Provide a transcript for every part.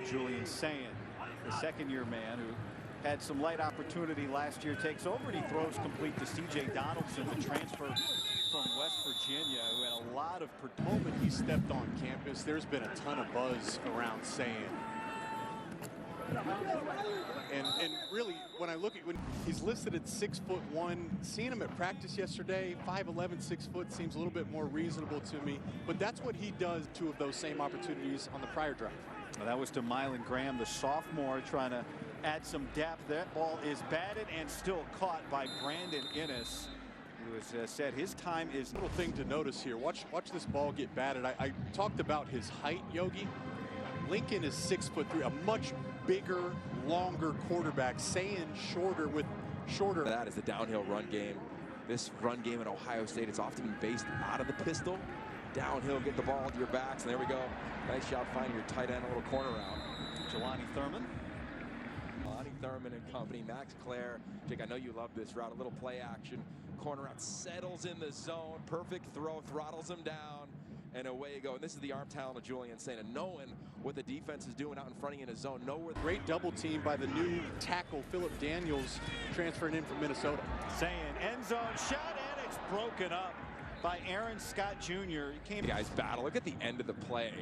Julian Sayin, the second-year man who had some light opportunity last year, takes over, and he throws complete to C.J. Donaldson, the transfer from West Virginia, who had a lot of the moment he stepped on campus. There's been a ton of buzz around Sayin. And really, when I look at when he's listed at 6'1", seeing him at practice yesterday, 5'11", 6 foot seems a little bit more reasonable to me. But that's what he does. Two of those same opportunities on the prior drive. Well, that was to Mylan Graham, the sophomore, trying to add some depth. That ball is batted and still caught by Brandon Innes, who has said his time is. Little thing to notice here. Watch this ball get batted. I talked about his height, Yogi. Lincoln is 6'3", a much bigger, longer quarterback. Sayin shorter with shorter. That is the downhill run game. This run game at Ohio State, it's often been based out of the pistol. Downhill, get the ball into your backs, and there we go. Nice job finding your tight end, a little corner out. Jelani Thurman. Jelani Thurman and company. Max Clare. Jake, I know you love this route. A little play action. Corner out, settles in the zone. Perfect throw, throttles him down. And away you go. And this is the arm talent of Julian Sayin, and knowing what the defense is doing out in front of you in his zone. Great double team by the new tackle, Phillip Daniels, transferring in from Minnesota. Sayin, end zone shot, and it's broken up by Aaron Scott Jr. The guys battle. Look at the end of the play.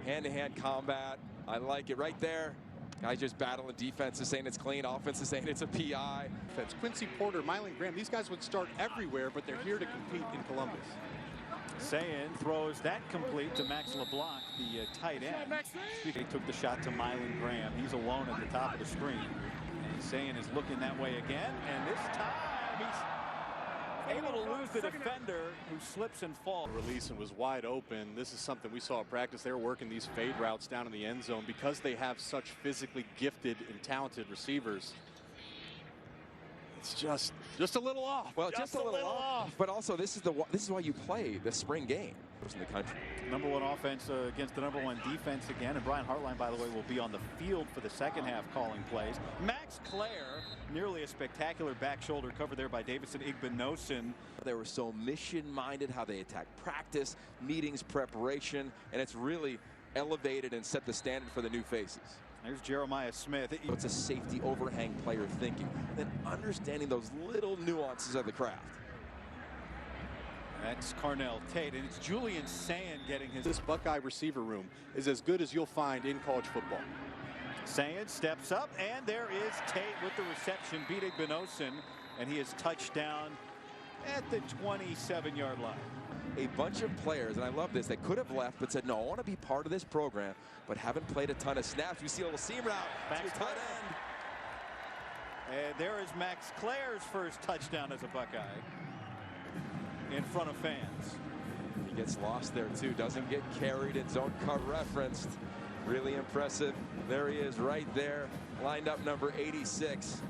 Hand-to-hand combat. I like it right there. Guys just battling. Defense is saying it's clean. Offense is saying it's a PI. Quincy Porter, Mylan Graham, these guys would start everywhere, but they're here to compete in Columbus. Sayin throws that complete to Max LeBlanc, the tight end. He took the shot to Mylan Graham. He's alone at the top of the screen. And Sayin is looking that way again, and this time he's able to lose the defender who slips and falls. Release and was wide open. This is something we saw at practice. They were working these fade routes down in the end zone because they have such physically gifted and talented receivers. It's just a little off. Well, just a little off. But also, this is why you play the spring game in the country. #1 offense against the #1 defense again. And Brian Hartline, by the way, will be on the field for the second half calling plays. Max Clare, nearly a spectacular back shoulder cover there by Davison Igbinosun. They were so mission-minded, how they attack practice, meetings, preparation, and it's really elevated and set the standard for the new faces. There's Jeremiah Smith. It's a safety overhang player thinking, then understanding those little nuances of the craft. That's Carnell Tate, and it's Julian Sayin getting his. This Buckeye receiver room is as good as you'll find in college football. Sayin steps up, and there is Tate with the reception, beat Igbinosun, and he is touchdown at the 27-yard line. A bunch of players, and I love this, they could have left but said, no, I want to be part of this program, but haven't played a ton of snaps. We see a little seam route to your tight end. And there is Max Clare's first touchdown as a Buckeye in front of fans. He gets lost there too, doesn't get carried in zone cover referenced. Really impressive. There he is right there, lined up number 86.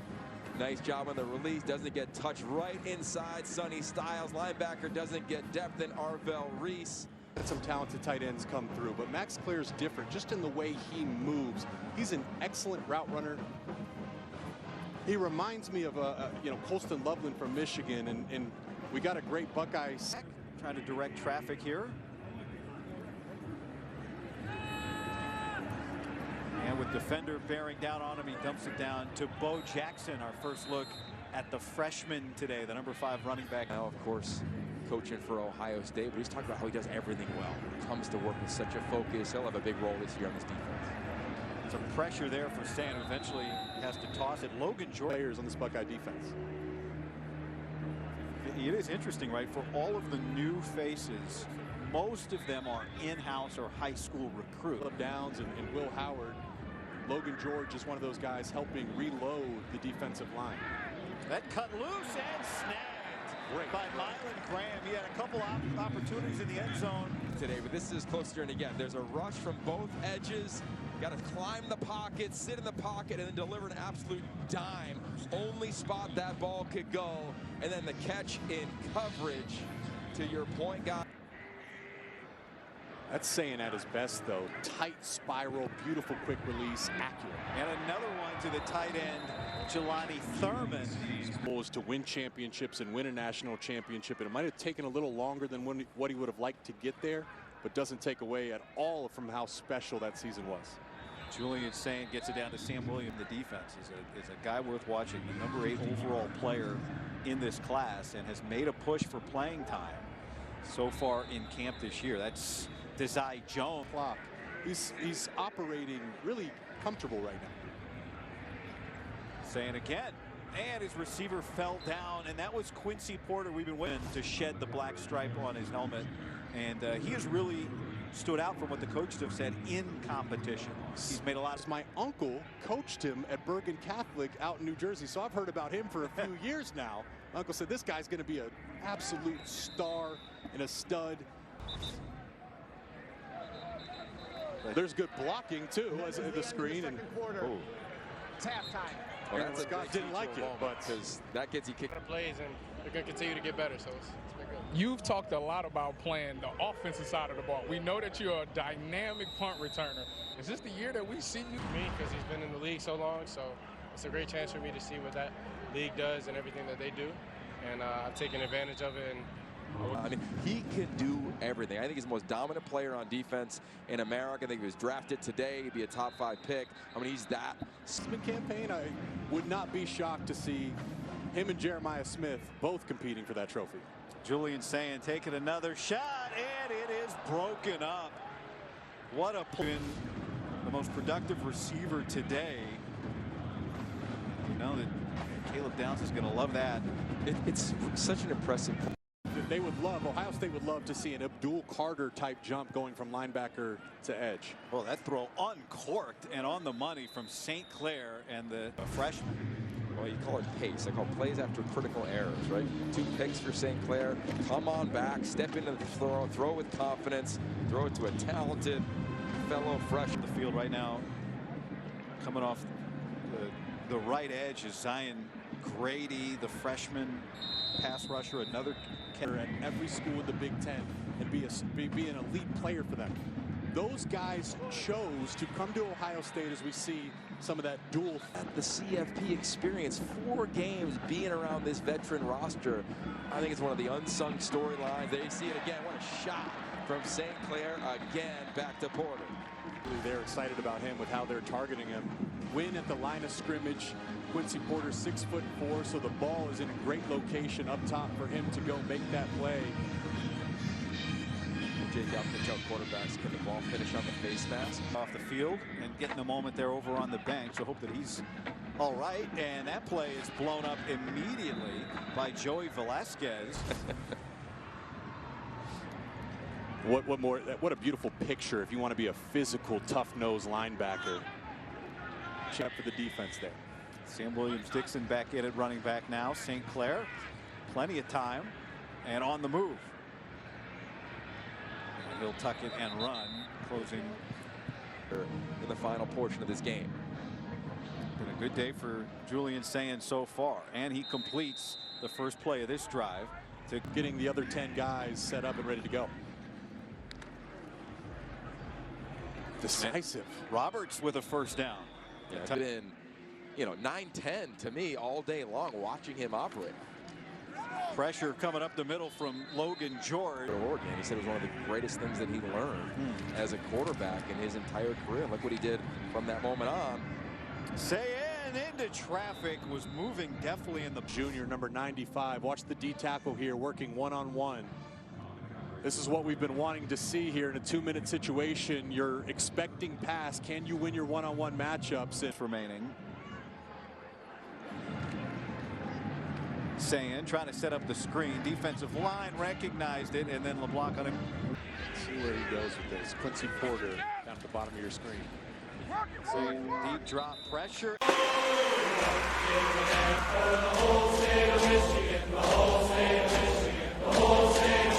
Nice job on the release, doesn't get touched right inside. Sonny Styles, linebacker, doesn't get depth in Arvell Reese. Some talented tight ends come through, but Max Clare's different just in the way he moves. He's an excellent route runner. He reminds me of Colston Loveland from Michigan, and we got a great Buckeye. Trying to direct traffic here. And with defender bearing down on him, he dumps it down to Bo Jackson. Our first look at the freshman today, the #5 running back. Now, of course, coaching for Ohio State, but he's talking about how he does everything well. When he comes to work with such a focus, he'll have a big role this year on this defense. Some pressure there for Sayin. Eventually has to toss it. Logan George. Players on this Buckeye defense. It is interesting, right? For all of the new faces, most of them are in-house or high school recruits. Phillip Downs and Will Howard. Logan George is one of those guys helping reload the defensive line. That cut loose and snagged by Mylan Graham. He had a couple opportunities in the end zone today, but this is closer. And again, there's a rush from both edges. Got to climb the pocket, sit in the pocket, and then deliver an absolute dime. Only spot that ball could go. And then the catch in coverage to your point guy. That's Sayin at his best, though. Tight spiral, beautiful quick release, accurate. And another one to the tight end, Jelani Thurman. Was to win championships and win a national championship. And it might have taken a little longer than what he would have liked to get there, but doesn't take away at all from how special that season was. Julian Sayin gets it down to Sam Williams. The defense is a guy worth watching. The #8 overall player in this class, and has made a push for playing time so far in camp this year. That's Desai Jones. He's operating really comfortable right now. Sayin again, and his receiver fell down, and that was Quincy Porter. We've been waiting to shed the black stripe on his helmet, and he has really stood out from what the coaches have said in competition. He's made a lot of. My uncle coached him at Bergen Catholic out in New Jersey, so I've heard about him for a few years now. My uncle said this guy's going to be an absolute star and a stud. There's good blocking too as the screen. And oh. It's halftime. Well, Scott didn't like it, but because that gets you kicked. Plays, and they're going to continue to get better, so it's been good. You've talked a lot about playing the offensive side of the ball. We know that you're a dynamic punt returner. Is this the year that we see you? Me, because he's been in the league so long, so it's a great chance for me to see what that league does and everything that they do, and I've taken advantage of it. And I mean, he can do everything. I think he's the most dominant player on defense in America. I think he was drafted today. He'd be a top 5 pick. I mean, he's that. Campaign, I would not be shocked to see him and Jeremiah Smith both competing for that trophy. Julian Sayin taking another shot, and it is broken up. What a play. The most productive receiver today. You know that Caleb Downs is going to love that. It's such an impressive play. They would love, Ohio State would love to see an Abdul Carter type jump going from linebacker to edge. Well, that throw uncorked and on the money from St. Clair and the freshman. Well, you call it pace. I call plays after critical errors, right? 2 picks for St. Clair. Come on back, step into the throw with confidence, throw it to a talented fellow freshman. The field right now, coming off the right edge is Zion Grady, the freshman pass rusher, another at every school in the Big Ten, and be an elite player for them. Those guys chose to come to Ohio State as we see some of that dual. The CFP experience, 4 games being around this veteran roster. I think it's one of the unsung storylines. They see it again. What a shot from St. Clair again, back to Porter. They're excited about him with how they're targeting him. Win at the line of scrimmage. Quincy Porter 6'4", so the ball is in a great location up top for him to go make that play. Jake Upton, quarterbacks, can the ball finish on the face mask? Off the field and getting the moment there over on the bench. So hope that he's all right. And that play is blown up immediately by Joey Velasquez. What a beautiful picture if you want to be a physical, tough-nosed linebacker. Check for the defense there. Sam Williams-Dixon back in at running back now. St. Clair, plenty of time and on the move. And he'll tuck it and run, closing in the final portion of this game. Been a good day for Julian Sayin so far, and he completes the first play of this drive to getting the other 10 guys set up and ready to go. Decisive. Roberts with a first down. Yeah, it's been, you know, 9-10 to me all day long watching him operate. Pressure coming up the middle from Logan George. Oregon, he said it was one of the greatest things that he learned as a quarterback in his entire career. Look what he did from that moment on. Sayin into traffic, was moving deftly in the junior number 95. Watch the D tackle here working one-on-one. This is what we've been wanting to see here in a 2-minute situation. You're expecting pass. Can you win your one-on-one matchups? If remaining. Sayin trying to set up the screen. Defensive line recognized it, and then LeBlanc on him. Let's see where he goes with this. Quincy Porter down at the bottom of your screen. Sayin deep drop pressure. The whole state of Michigan, the whole state of Michigan, the whole state of